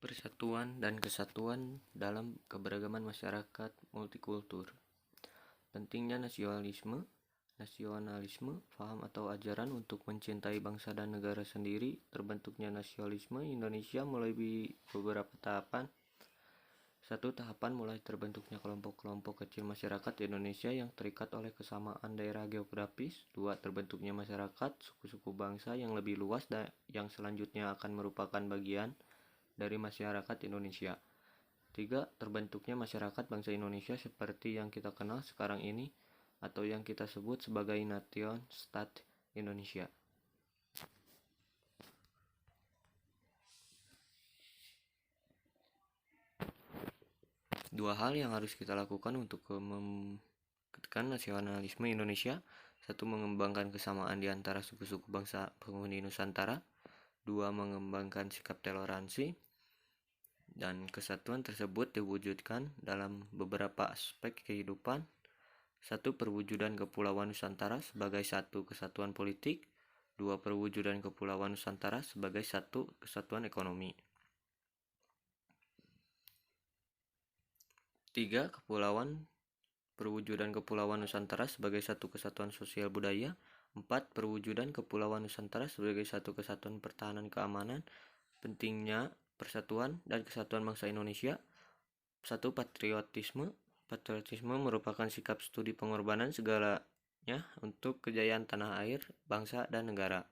Persatuan dan kesatuan dalam keberagaman masyarakat multikultur. Pentingnya nasionalisme, faham atau ajaran untuk mencintai bangsa dan negara sendiri. Terbentuknya nasionalisme Indonesia melalui beberapa tahapan. Satu, tahapan mulai terbentuknya kelompok-kelompok kecil masyarakat Indonesia yang terikat oleh kesamaan daerah geografis. Dua, terbentuknya masyarakat, suku-suku bangsa yang lebih luas dan yang selanjutnya akan merupakan bagian dari masyarakat Indonesia. Tiga, terbentuknya masyarakat bangsa Indonesia seperti yang kita kenal sekarang ini atau yang kita sebut sebagai Nation State Indonesia. Dua hal yang harus kita lakukan untuk mempertahankan nasionalisme Indonesia. Satu, mengembangkan kesamaan di antara suku-suku bangsa penghuni Nusantara. Dua, mengembangkan sikap toleransi. Dan kesatuan tersebut diwujudkan dalam beberapa aspek kehidupan. Satu, perwujudan Kepulauan Nusantara sebagai satu kesatuan politik. Dua, perwujudan Kepulauan Nusantara sebagai satu kesatuan ekonomi. Tiga, perwujudan Kepulauan Nusantara sebagai satu kesatuan sosial budaya. Empat, perwujudan Kepulauan Nusantara sebagai satu kesatuan pertahanan keamanan. Pentingnya persatuan dan kesatuan bangsa Indonesia. Satu, patriotisme. Patriotisme merupakan sikap studi pengorbanan segalanya untuk kejayaan tanah air, bangsa, dan negara.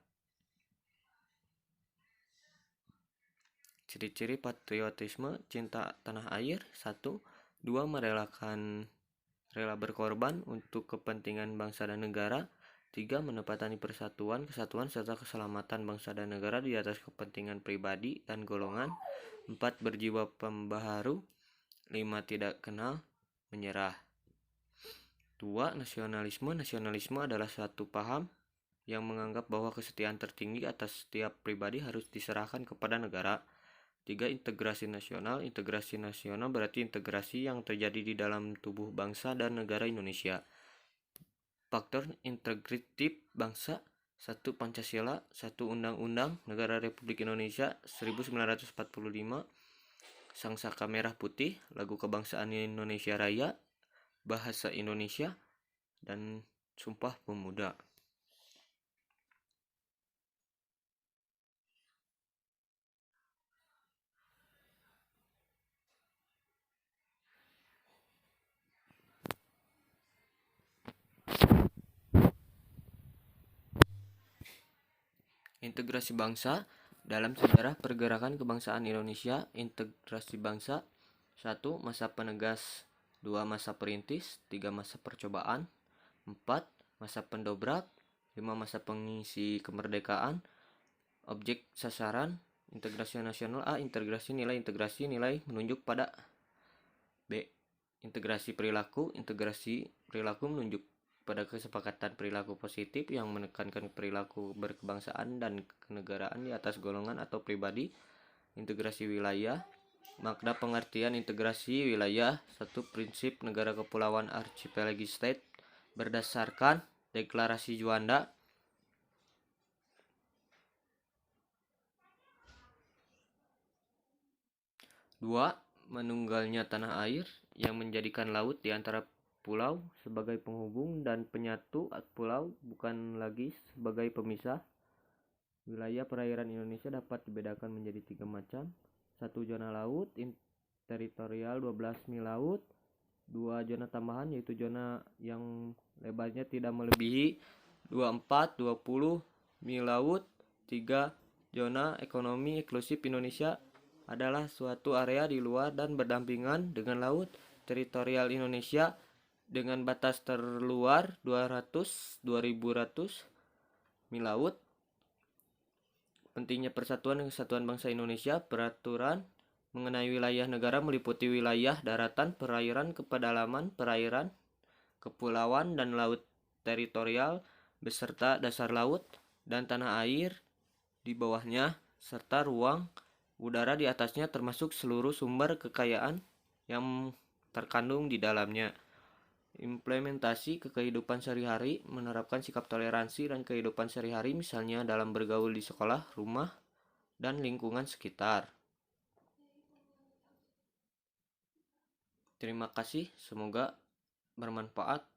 Ciri-ciri patriotisme: cinta tanah air. Satu, dua, rela berkorban untuk kepentingan bangsa dan negara. Tiga, menepatani persatuan, kesatuan, serta keselamatan bangsa dan negara di atas kepentingan pribadi dan golongan. Empat, berjiwa pembaharu. Lima, tidak kenal menyerah. Dua, nasionalisme. Nasionalisme adalah satu paham yang menganggap bahwa kesetiaan tertinggi atas setiap pribadi harus diserahkan kepada negara. Tiga, integrasi nasional. Integrasi nasional berarti integrasi yang terjadi di dalam tubuh bangsa dan negara Indonesia. Faktor integratif bangsa: satu, Pancasila. Satu, Undang-Undang Negara Republik Indonesia 1945. Sang Saka Merah Putih, lagu kebangsaan Indonesia Raya, bahasa Indonesia, dan Sumpah Pemuda. Integrasi bangsa dalam sejarah pergerakan kebangsaan Indonesia. Integrasi bangsa: 1. Masa penegas. 2. Masa perintis. 3. Masa percobaan. 4. Masa pendobrak. 5. Masa pengisi kemerdekaan. Objek sasaran integrasi nasional. A. Integrasi nilai. Integrasi nilai menunjuk pada. B. Integrasi perilaku. Integrasi perilaku menunjuk pada kesepakatan perilaku positif yang menekankan perilaku berkebangsaan dan kenegaraan di atas golongan atau pribadi. Integrasi wilayah. Makna pengertian integrasi wilayah: 1. Prinsip negara kepulauan archipelagic state berdasarkan Deklarasi Juanda. 2. Menunggalnya tanah air yang menjadikan laut di antara pulau sebagai penghubung dan penyatu pulau, bukan lagi sebagai pemisah. Wilayah perairan Indonesia dapat dibedakan menjadi 3 macam. 1. Zona laut teritorial 12 mil laut. 2. Zona tambahan, yaitu zona yang lebarnya tidak melebihi 20 mil laut. 3. Zona ekonomi eksklusif Indonesia adalah suatu area di luar dan berdampingan dengan laut teritorial Indonesia dengan batas terluar 2.100 mil laut. Pentingnya persatuan dan kesatuan bangsa Indonesia. Peraturan mengenai wilayah negara meliputi wilayah daratan, perairan, pedalaman, perairan, kepulauan, dan laut teritorial beserta dasar laut dan tanah air di bawahnya, serta ruang udara di atasnya, termasuk seluruh sumber kekayaan yang terkandung di dalamnya. Implementasi ke kehidupan sehari-hari: menerapkan sikap toleransi dan kehidupan sehari-hari, misalnya dalam bergaul di sekolah, rumah, dan lingkungan sekitar. Terima kasih, semoga bermanfaat.